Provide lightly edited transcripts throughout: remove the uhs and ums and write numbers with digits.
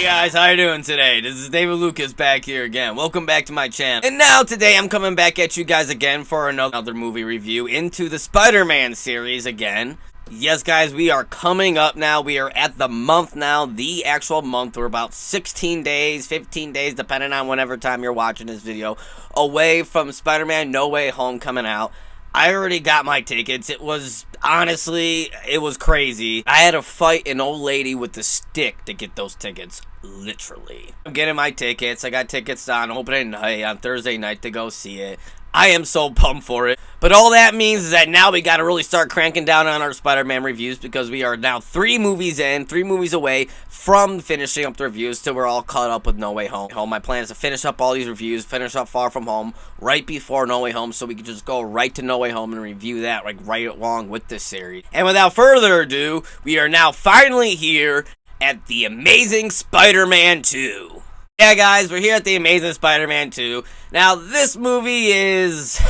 Hey guys, how you doing today? This is David Lucas back here again. Welcome back to my channel. And now today I'm coming back at you guys again for another movie review into the Spider-Man series again. Yes guys, we are coming up now. We are at the month now, the actual month. We're about 16 days, 15 days, depending on whenever time you're watching this video, away from Spider-Man No Way Home coming out. I already got my tickets. It was, honestly, it was crazy. I had to fight an old lady with a stick to get those tickets, literally. I'm getting my tickets. I got tickets on opening night, on Thursday night to go see it. I am so pumped for it. But all that means is that now we got to really start cranking down on our Spider-Man reviews because we are now 3 movies in, 3 movies away from finishing up the reviews till we're all caught up with No Way Home. My plan is to finish up all these reviews, finish up Far From Home right before No Way Home so we can just go right to No Way Home and review that like right along with this series. And without further ado, we are now finally here at The Amazing Spider-Man 2. Yeah, guys, we're here at The Amazing Spider-Man 2. Now, this movie is...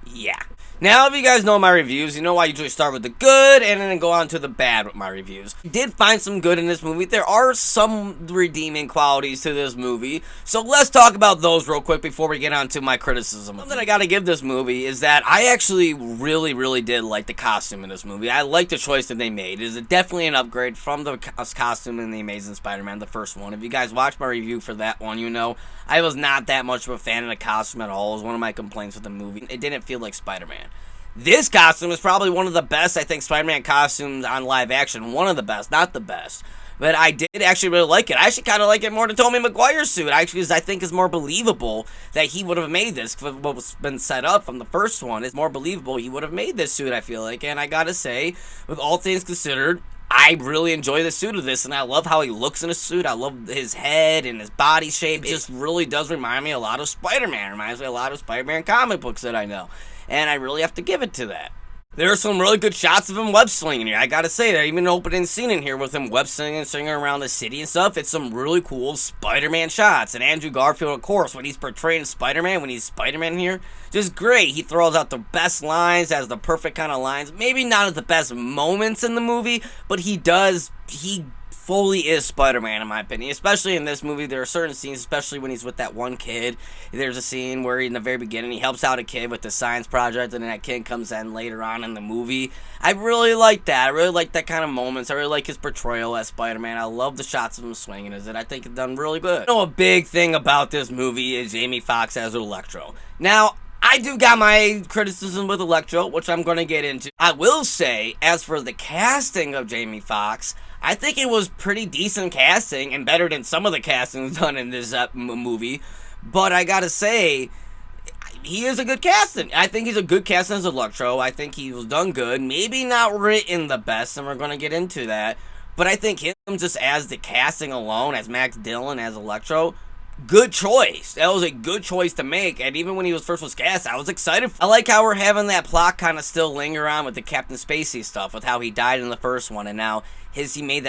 yeah. Now, if you guys know my reviews, you know I usually start with the good and then go on to the bad with my reviews. I did find some good in this movie. There are some redeeming qualities to this movie. So let's talk about those real quick before we get on to my criticism. Something that I gotta give this movie is that I actually really did like the costume in this movie. I like the choice that they made. It is definitely an upgrade from the costume in The Amazing Spider-Man, the first one. If you guys watched my review for that one, you know I was not that much of a fan of the costume at all. It was one of my complaints with the movie. It didn't feel like Spider-Man. This costume is probably one of the best, I think, Spider-Man costumes on live action. One of the best, not the best. But I did actually really like it. I actually kind of like it more than Tobey Maguire's suit. Actually, because I think it's more believable that he would have made this. What was been set up from the first one is more believable. He would have made this suit, I feel like. And I gotta say, with all things considered, I really enjoy the suit of this, and I love how he looks in a suit. I love his head and his body shape. It just really does remind me a lot of Spider-Man. It reminds me a lot of Spider-Man comic books that I know. And I really have to give it to that. There are some really good shots of him web-slinging here. I gotta say, there even an opening scene in here with him web-slinging and swinging around the city and stuff. It's some really cool Spider-Man shots. And Andrew Garfield, of course, when he's portraying Spider-Man, when he's Spider-Man here, just great. He throws out the best lines, has the perfect kind of lines. Maybe not at the best moments in the movie, but he fully is Spider-Man, in my opinion. Especially in this movie, there are certain scenes, especially when he's with that one kid. There's a scene where in the very beginning, he helps out a kid with the science project, and then that kid comes in later on in the movie. I really like that. I really like that kind of moments. I really like his portrayal as Spider-Man. I love the shots of him swinging as it. I think it's done really good. You know, a big thing about this movie is Jamie Foxx as Electro. Now, I do got my criticism with Electro, which I'm going to get into. I will say, as for the casting of Jamie Foxx, I think it was pretty decent casting and better than some of the castings done in this movie. But I gotta say, he is a good casting. I think he's a good casting as Electro. I think he was done good. Maybe not written the best, and we're going to get into that. But I think him just as the casting alone, as Max Dillon as Electro, good choice. That was a good choice to make, and even when he was cast, I was excited. I like how we're having that plot kind of still linger on with the Captain Spacey stuff, with how he died in the first one, and now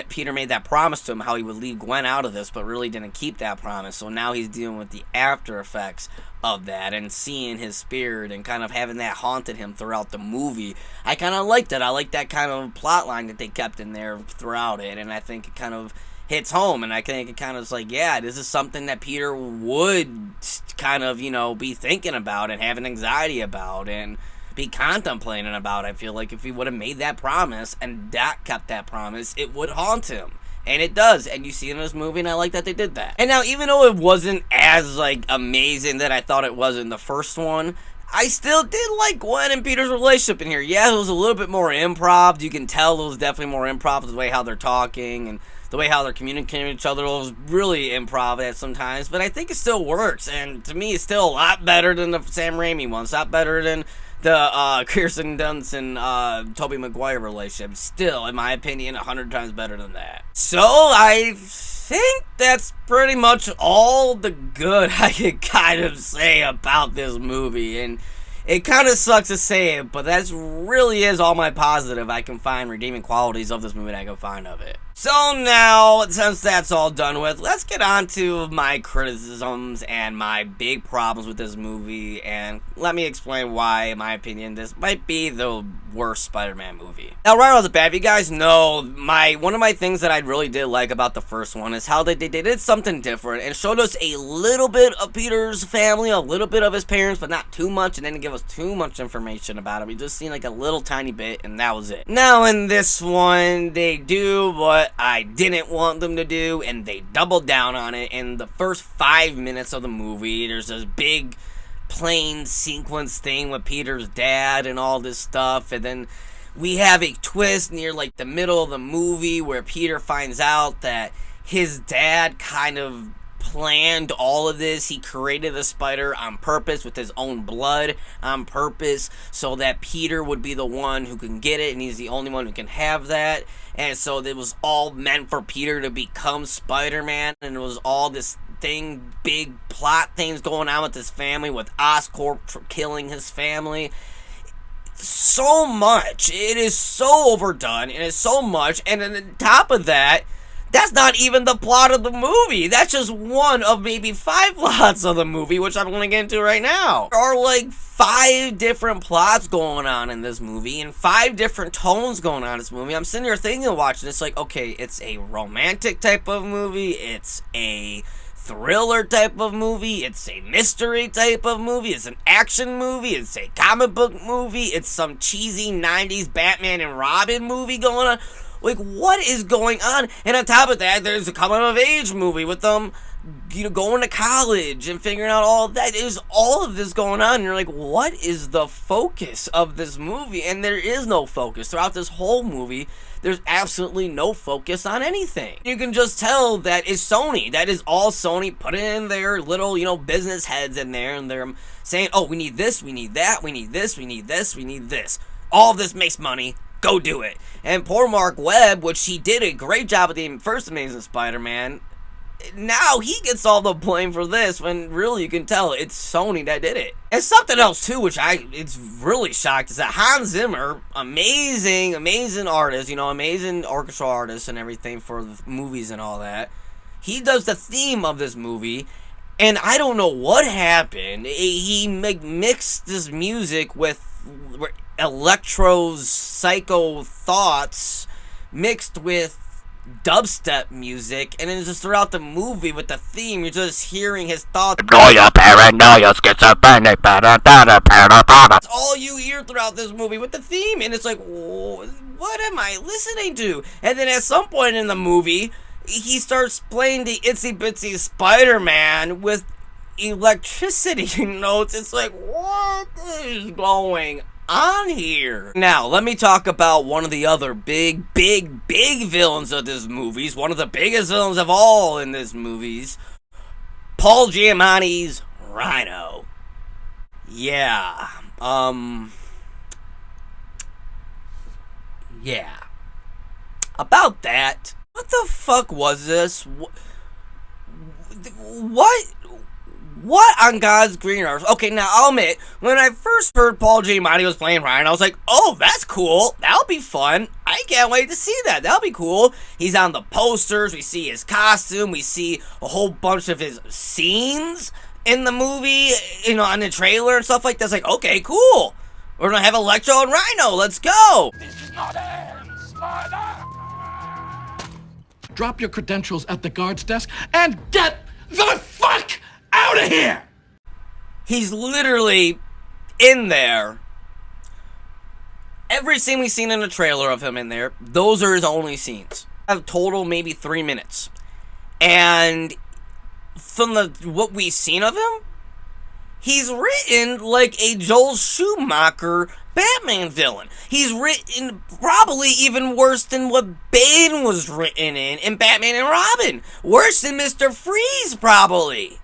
Peter made that promise to him, how he would leave Gwen out of this, but really didn't keep that promise. So now he's dealing with the after effects of that, and seeing his spirit, and kind of having that haunted him throughout the movie. I kind of like that. I like that kind of plot line that they kept in there throughout it, and I think it kind of hits home, and I think it kind of is like, yeah, this is something that Peter would kind of, you know, be thinking about and having anxiety about and be contemplating about. I feel like if he would have made that promise and Doc kept that promise, it would haunt him. And it does, and you see it in this movie, and I like that they did that. And now, even though it wasn't as, like, amazing that I thought it was in the first one, I still did like Gwen and Peter's relationship in here. Yeah, it was a little bit more improv. You can tell it was definitely more improv, the way how they're talking and the way how they're communicating with each other. It was really improv at sometimes, but I think it still works, and to me, it's still a lot better than the Sam Raimi one. It's a lot better than the Kirsten Dunst and Tobey Maguire relationship. Still, in my opinion, 100 times better than that. So, I think that's pretty much all the good I can kind of say about this movie, and it kind of sucks to say it, but that really is all my positive I can find, redeeming qualities of this movie that I can find of it. So now, since that's all done with, let's get on to my criticisms and my big problems with this movie, and let me explain why, in my opinion, this might be the worst Spider-Man movie. Now, right off the bat, if you guys know, one of my things that I really did like about the first one is how they did something different and showed us a little bit of Peter's family, a little bit of his parents, but not too much, and didn't give us too much information about him. We just seen like a little tiny bit, and that was it. Now, in this one, they do what I didn't want them to do, and they doubled down on it. In the first 5 minutes of the movie, there's this big plane sequence thing with Peter's dad and all this stuff, and then we have a twist near like the middle of the movie where Peter finds out that his dad kind of planned all of this. He created the spider on purpose with his own blood on purpose so that Peter would be the one who can get it, and he's the only one who can have that. And so it was all meant for Peter to become Spider-Man, and it was all this thing, big plot things going on with his family, with Oscorp killing his family. So much. It is so overdone, and it's so much, and then on top of that, that's not even the plot of the movie. That's just one of maybe 5 plots of the movie, which I'm going to get into right now. There are like 5 different plots going on in this movie, and 5 different tones going on in this movie. I'm sitting here thinking, watching, it's like, okay, it's a romantic type of movie, it's a thriller type of movie, it's a mystery type of movie, it's an action movie, it's a comic book movie, it's some cheesy 90s Batman and Robin movie going on. Like, what is going on? And on top of that, there's a coming-of-age movie with them, you know, going to college and figuring out all of that. There's all of this going on, and you're like, what is the focus of this movie? And there is no focus. Throughout this whole movie, there's absolutely no focus on anything. You can just tell that is Sony. That is all Sony put in their little, you know, business heads in there, and they're saying, oh, we need this, we need that, we need this, we need this, we need this. All of this makes money. Go do it. And poor Mark Webb, which he did a great job with the first Amazing Spider-Man, now he gets all the blame for this, when really you can tell it's Sony that did it. And something else too, which it's really shocked, is that Hans Zimmer, amazing artist, you know, amazing orchestral artist and everything for the movies and all that. He does the theme of this movie, and I don't know what happened. He mixed this music with Electro's Psycho Thoughts mixed with dubstep music, and then just throughout the movie with the theme, you're just hearing his thoughts. Paranoia, schizophrenic, that's all you hear throughout this movie with the theme, and it's like, what am I listening to? And then at some point in the movie, he starts playing the Itsy Bitsy Spider-Man with electricity notes. It's like, what is going on here? Now, let me talk about one of the other big villains of this movie. One of the biggest villains of all in this movies. Paul Giamani's Rhino. Yeah. Yeah. About that. What the fuck was this? What on God's green earth? Okay, now I'll admit, when I first heard Paul Giamatti was playing Ryan, I was like, oh, that's cool. That'll be fun. I can't wait to see that. That'll be cool. He's on the posters. We see his costume. We see a whole bunch of his scenes in the movie, you know, on the trailer and stuff like that. It's like, okay, cool. We're going to have Electro and Rhino. Let's go. This is not a Spider. Drop your credentials at the guard's desk and get the fuck out of here! He's literally in there. Every scene we've seen in the trailer of him in there, those are his only scenes. A total maybe 3 minutes. And from what we've seen of him, he's written like a Joel Schumacher Batman villain. He's written probably even worse than what Bane was written in Batman and Robin. Worse than Mr. Freeze, probably.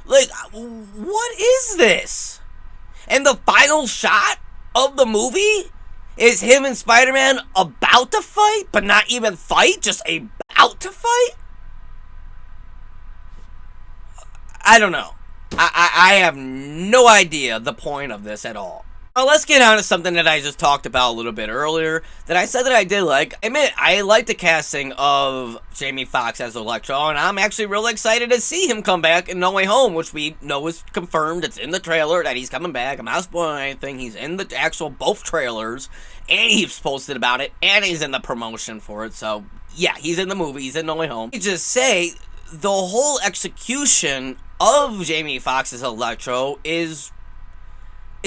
Like, what is this? And the final shot of the movie is him and Spider-Man about to fight, but not even fight, just about to fight? I don't know. I have no idea the point of this at all. Now let's get on to something that I just talked about a little bit earlier, that I said that I did like. I admit, I like the casting of Jamie Foxx as Electro, and I'm actually really excited to see him come back in No Way Home, which we know is confirmed. It's in the trailer that he's coming back. I'm not spoiling anything. He's in the actual both trailers, and he's posted about it, and he's in the promotion for it. So yeah, he's in the movie. He's in No Way Home. You just say the whole execution of Jamie Foxx as Electro is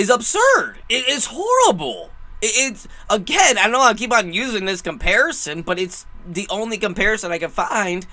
absurd. It is horrible. It's, again, I know I keep on using this comparison, but it's the only comparison I can find.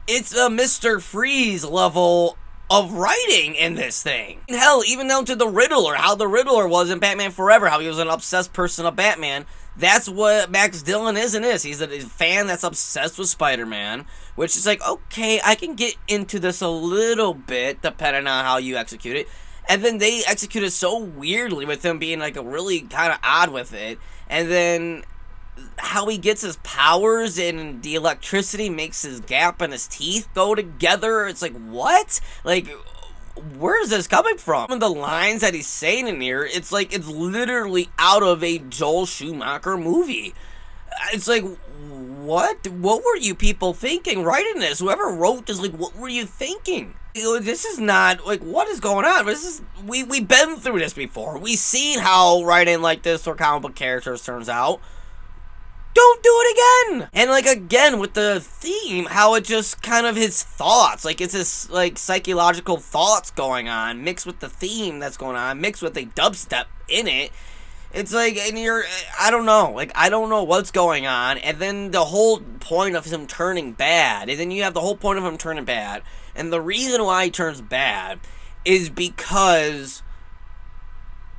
It's a Mr. Freeze level of writing in this thing. Hell, even down to the Riddler, how the Riddler was in Batman Forever, how he was an obsessed person of Batman. That's what Max Dillon is in this. He's a fan that's obsessed with Spider-Man, which is like, okay, I can get into this a little bit, depending on how you execute it. And then they execute it so weirdly with him being like a really kind of odd with it. And then how he gets his powers and the electricity makes his gap in his teeth go together. It's like, what? Like, where is this coming from? And the lines that he's saying in here, it's like, it's literally out of a Joel Schumacher movie. It's like, what? What were you people thinking writing this? Whoever wrote this, like, what were you thinking? This is not, like, what is going on? This is, we've been through this before. We've seen how writing like this for comic book characters turns out. Don't do it again! And, like, again, with the theme, how it just kind of his thoughts, like, it's this, like, psychological thoughts going on, mixed with the theme that's going on, mixed with a dubstep in it. It's like, and you're, I don't know, like, I don't know what's going on, and then the whole point of him turning bad, and then you have the whole point of him turning bad, and the reason why he turns bad is because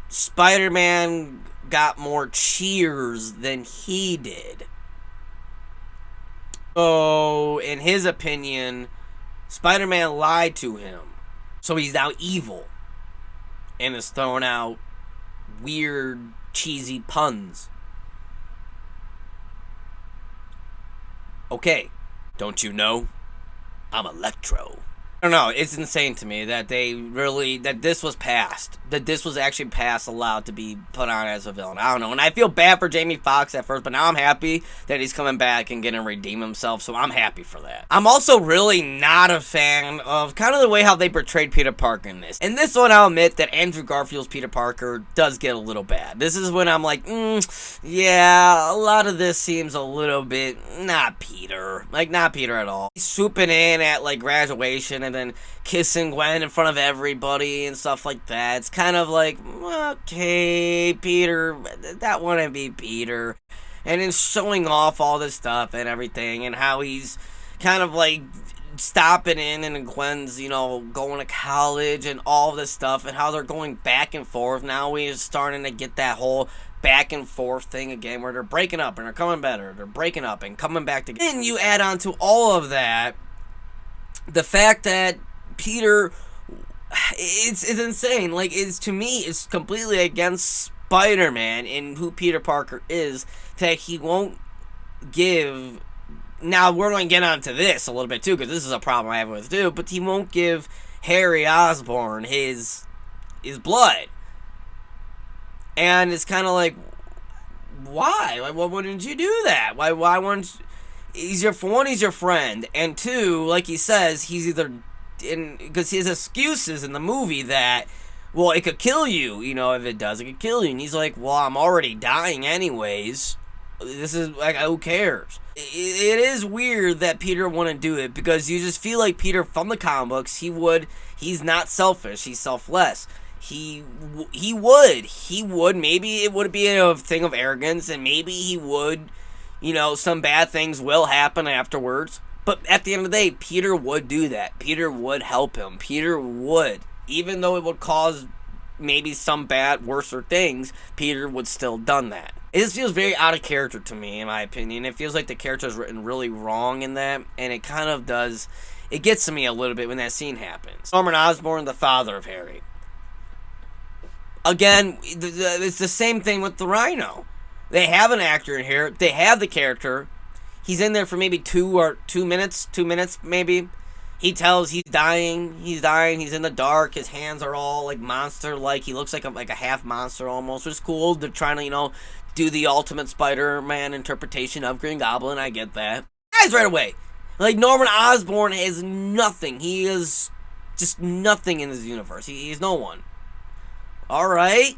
Spider-Man got more cheers than he did. So, in his opinion, Spider-Man lied to him, so he's now evil, and is throwing out weird, cheesy puns. Okay, don't you know? I'm Electro. I don't know, it's insane to me that that this was passed. That this was actually passed, allowed to be put on as a villain. I don't know, and I feel bad for Jamie Foxx at first, but now I'm happy that he's coming back and getting to redeem himself, so I'm happy for that. I'm also really not a fan of kind of the way how they portrayed Peter Parker in this. In this one, I'll admit that Andrew Garfield's Peter Parker does get a little bad. This is when I'm like, yeah, a lot of this seems a little bit not Peter. Like, not Peter at all. He's swooping in at, like, graduation and then kissing Gwen in front of everybody and stuff like that. It's kind of like, okay, Peter, that wouldn't be Peter. And then showing off all this stuff and everything, and how he's kind of like stopping in, and Gwen's, you know, going to college and all this stuff, and how they're going back and forth. Now we're starting to get that whole back and forth thing again, where they're breaking up and they're coming better, they're breaking up and coming back together. And you add on to all of that the fact that Peter, it's insane. Like, to me, it's completely against Spider-Man and who Peter Parker is, that he won't give. Now, we're going to get onto this a little bit too, because this is a problem I have with too, but he won't give Harry Osborne his blood. And it's kind of like, why? Like, why wouldn't you do that? Why wouldn't you? For one, he's your friend, and two, like he says, he's either because his excuses in the movie that, well, it could kill you, you know, if it does, it could kill you, and he's like, well, I'm already dying anyways, this is, like, who cares? It is weird that Peter wouldn't do it, because you just feel like Peter from the comic books, he's not selfish, he's selfless. He would, maybe it would be a thing of arrogance, and maybe he would, you know, some bad things will happen afterwards. But at the end of the day, Peter would do that. Peter would help him. Peter would. Even though it would cause maybe some bad, worser things, Peter would still done that. It just feels very out of character to me, in my opinion. It feels like the character is written really wrong in that. And it kind of does, it gets to me a little bit when that scene happens. Norman Osborn, the father of Harry. Again, it's the same thing with the Rhino. They have an actor in here. They have the character. He's in there for maybe 2 minutes maybe. He tells he's dying, he's in the dark, his hands are all, like, monster-like, he looks like a half monster almost, which is cool. They're trying to, you know, do the ultimate Spider-Man interpretation of Green Goblin, I get that. Guys, right away, like, Norman Osborn has nothing, he is just nothing in this universe, he's no one. Alright,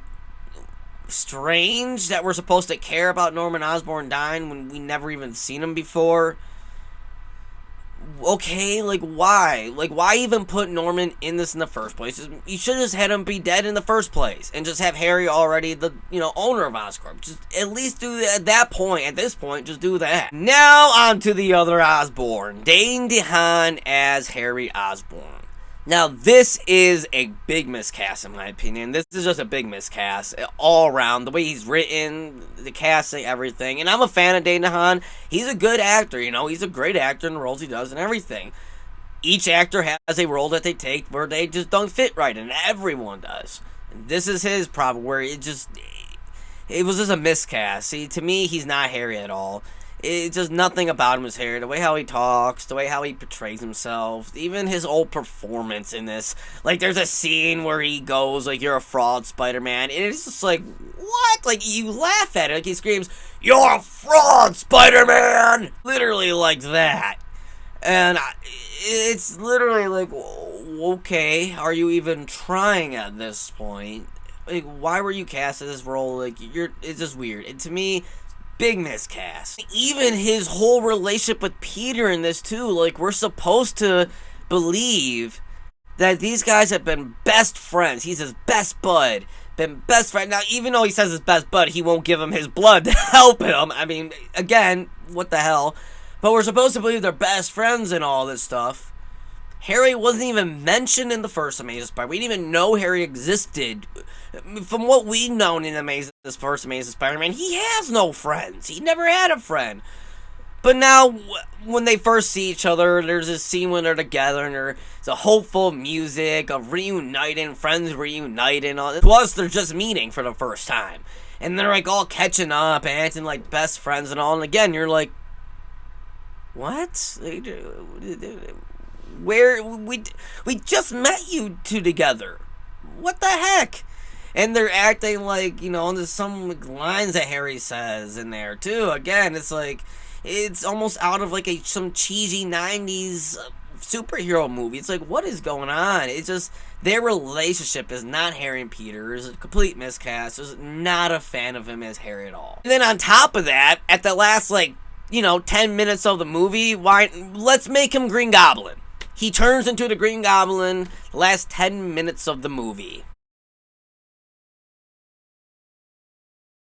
strange that we're supposed to care about Norman Osborn dying when we never even seen him before. Okay, like, why? Like, why even put Norman in this in the first place? You should have just had him be dead in the first place, and just have Harry already the, you know, owner of Oscorp. Just at least do that at this point, just do that. Now, on to the other Osborne. Dane DeHaan as Harry Osborne. Now, this is a big miscast, in my opinion. This is just a big miscast all around. The way he's written, the casting, everything. And I'm a fan of Dane DeHaan. He's a good actor, you know. He's a great actor in the roles he does and everything. Each actor has a role that they take where they just don't fit right, and everyone does. And this is his problem, where it was just a miscast. See, to me, he's not Harry at all. It's just nothing about him is Harry. The way how he talks, the way how he portrays himself, even his old performance in this. Like, there's a scene where he goes, like, you're a fraud, Spider-Man. And it's just like, what? Like, you laugh at it. Like, he screams, you're a fraud, Spider-Man! Literally like that. And it's literally like, okay, are you even trying at this point? Like, why were you cast in this role? Like, it's just weird. And to me, big miscast. Even his whole relationship with Peter in this too, like, we're supposed to believe that these guys have been best friends. He's his best bud, been best friend. Now, even though he says his best bud, he won't give him his blood to help him. I mean, again, what the hell? But we're supposed to believe they're best friends and all this stuff. Harry wasn't even mentioned in the first Amazing Spider-Man. We didn't even know Harry existed. From what we've known in this first Amazing Spider-Man, he has no friends. He never had a friend. But now, when they first see each other, there's this scene when they're together, and there's a hopeful music of reuniting, friends reuniting. Plus, they're just meeting for the first time. And they're, like, all catching up and acting like best friends and all. And again, you're like, what? Where we just met you two together. What the heck? And they're acting like, you know, there's some lines that Harry says in there too. Again, it's like, it's almost out of like some cheesy 90s superhero movie. It's like, what is going on? It's just, their relationship is not Harry and Peter. It's a complete miscast. I was not a fan of him as Harry at all. And then on top of that, at the last, like, you know, 10 minutes of the movie, let's make him Green Goblin. He turns into the Green Goblin the last 10 minutes of the movie.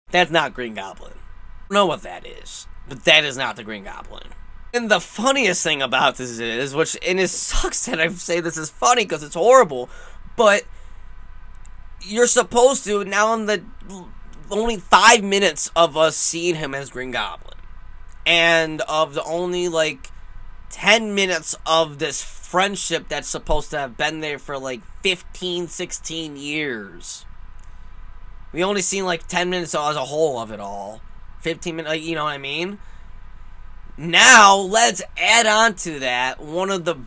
That's not Green Goblin. I don't know what that is, but that is not the Green Goblin. And the funniest thing about this is, and it sucks that I say this is funny because it's horrible, but you're supposed to, now in the only 5 minutes of us seeing him as Green Goblin, and of the only, like, 10 minutes of this friendship that's supposed to have been there for, like, 15, 16 years. We only seen, like, 10 minutes as a whole of it all. 15 minutes, like, you know what I mean? Now, let's add on to that one of the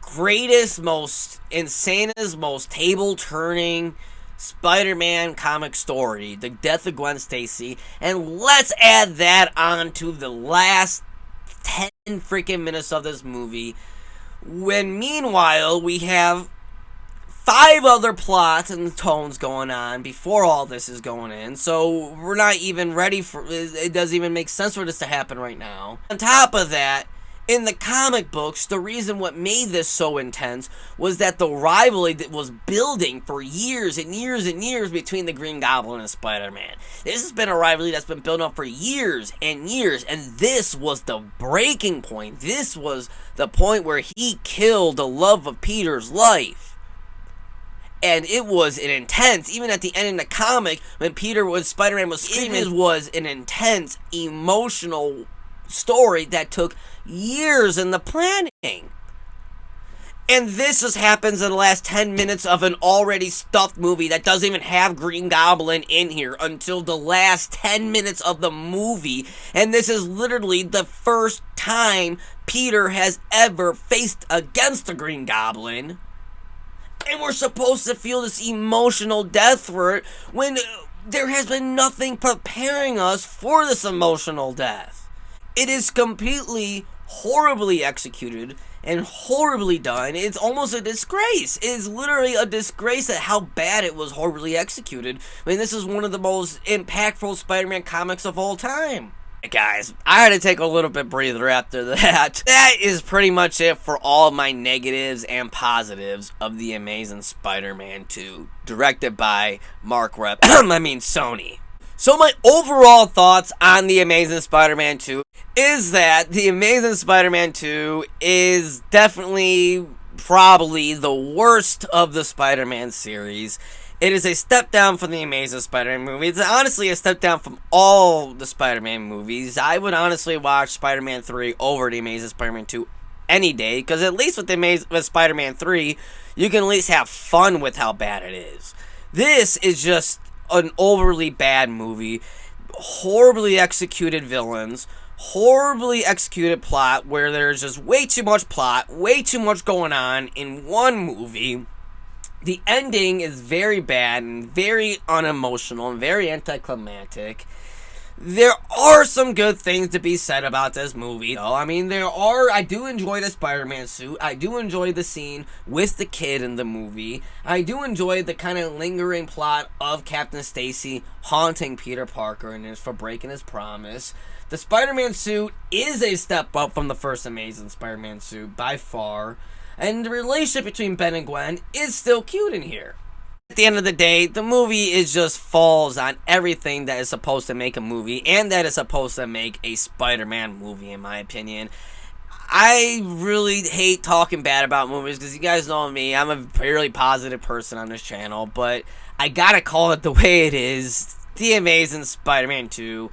greatest, most insanest, most table-turning Spider-Man comic story, the death of Gwen Stacy, and let's add that on to the last 10 freaking minutes of this movie, when meanwhile we have 5 other plots and tones going on before all this is going in, so we're not even ready for it. Doesn't even make sense for this to happen right now. On top of that, in the comic books, the reason what made this so intense was that the rivalry that was building for years and years and years between the Green Goblin and Spider-Man. This has been a rivalry that's been built up for years and years, and this was the breaking point. This was the point where he killed the love of Peter's life. And it was an intense, even at the end of the comic, when Spider-Man was screaming, it was an intense, emotional story that took years in the planning. And this just happens in the last 10 minutes of an already stuffed movie that doesn't even have Green Goblin in here until the last 10 minutes of the movie. And this is literally the first time Peter has ever faced against the Green Goblin. And we're supposed to feel this emotional death for it when there has been nothing preparing us for this emotional death. It is completely horribly executed and horribly done. It's almost a disgrace. It is literally a disgrace at how bad it was horribly executed. I mean, this is one of the most impactful Spider-Man comics of all time. Guys, I had to take a little bit breather after that. That is pretty much it for all of my negatives and positives of The Amazing Spider-Man 2, directed by Mark Webb. Sony. So my overall thoughts on The Amazing Spider-Man 2 is that The Amazing Spider-Man 2 is definitely probably the worst of the Spider-Man series. It is a step down from the Amazing Spider-Man movie. It's honestly a step down from all the Spider-Man movies. I would honestly watch Spider-Man 3 over the Amazing Spider-Man 2 any day, because at least with Spider-Man 3, you can at least have fun with how bad it is. This is just an overly bad movie, horribly executed villains, horribly executed plot where there's just way too much plot, way too much going on in one movie. The ending is very bad and very unemotional and very anticlimactic. There are some good things to be said about this movie, though. I mean, I do enjoy the Spider-Man suit. I do enjoy the scene with the kid in the movie. I do enjoy the kind of lingering plot of Captain Stacy haunting Peter Parker and for breaking his promise. The Spider-Man suit is a step up from the first Amazing Spider-Man suit, by far. And the relationship between Ben and Gwen is still cute in here. At the end of the day, the movie just falls on everything that is supposed to make a movie and that is supposed to make a Spider-Man movie, in my opinion. I really hate talking bad about movies because you guys know me. I'm a fairly positive person on this channel, but I gotta call it the way it is. The Amazing Spider-Man 2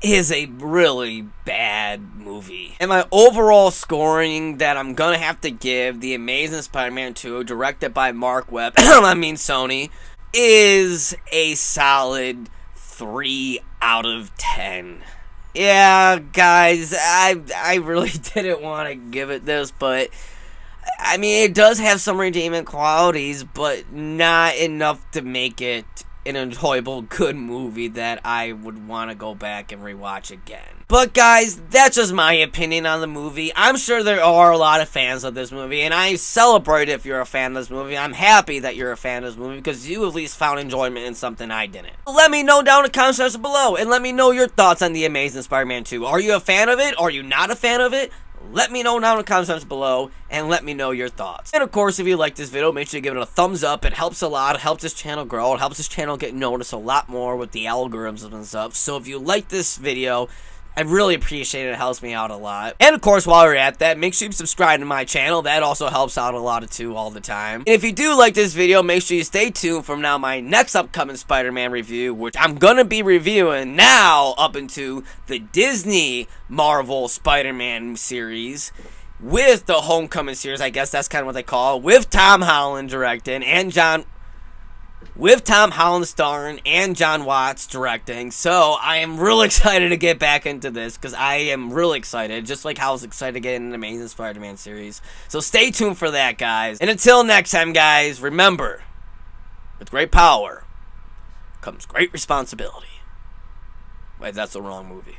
is a really bad movie. And my overall scoring that I'm gonna have to give The Amazing Spider-Man 2, directed by Mark Webb, Sony, is a solid 3 out of 10. Yeah, guys, I really didn't want to give it this, but I mean, it does have some redeeming qualities, but not enough to make it an enjoyable, good movie that I would want to go back and rewatch again. But guys, that's just my opinion on the movie. I'm sure there are a lot of fans of this movie, and I celebrate if you're a fan of this movie. I'm happy that you're a fan of this movie because you at least found enjoyment in something I didn't. Let me know down in the comment section below, and let me know your thoughts on The Amazing Spider-Man 2. Are you a fan of it? Are you not a fan of it? Let me know down in the comment section below, and let me know your thoughts. And of course, if you like this video, make sure you give it a thumbs up. It helps a lot. It helps this channel grow. It helps this channel get noticed a lot more with the algorithms and stuff. So if you like this video, I really appreciate it. It helps me out a lot. And of course, while you're at that, make sure you subscribe to my channel. That also helps out a lot too all the time. And if you do like this video, make sure you stay tuned for now my next upcoming Spider-Man review, which I'm gonna be reviewing now up into the Disney Marvel Spider-Man series with the Homecoming series. I guess that's kind of what they call it, with Tom Holland directing and Tom Holland starring and John Watts directing. So I am really excited to get back into this because I am really excited, just like how I was excited to get in an Amazing Spider-Man series. So stay tuned for that, guys. And until next time, guys, remember, with great power comes great responsibility. Wait, that's the wrong movie.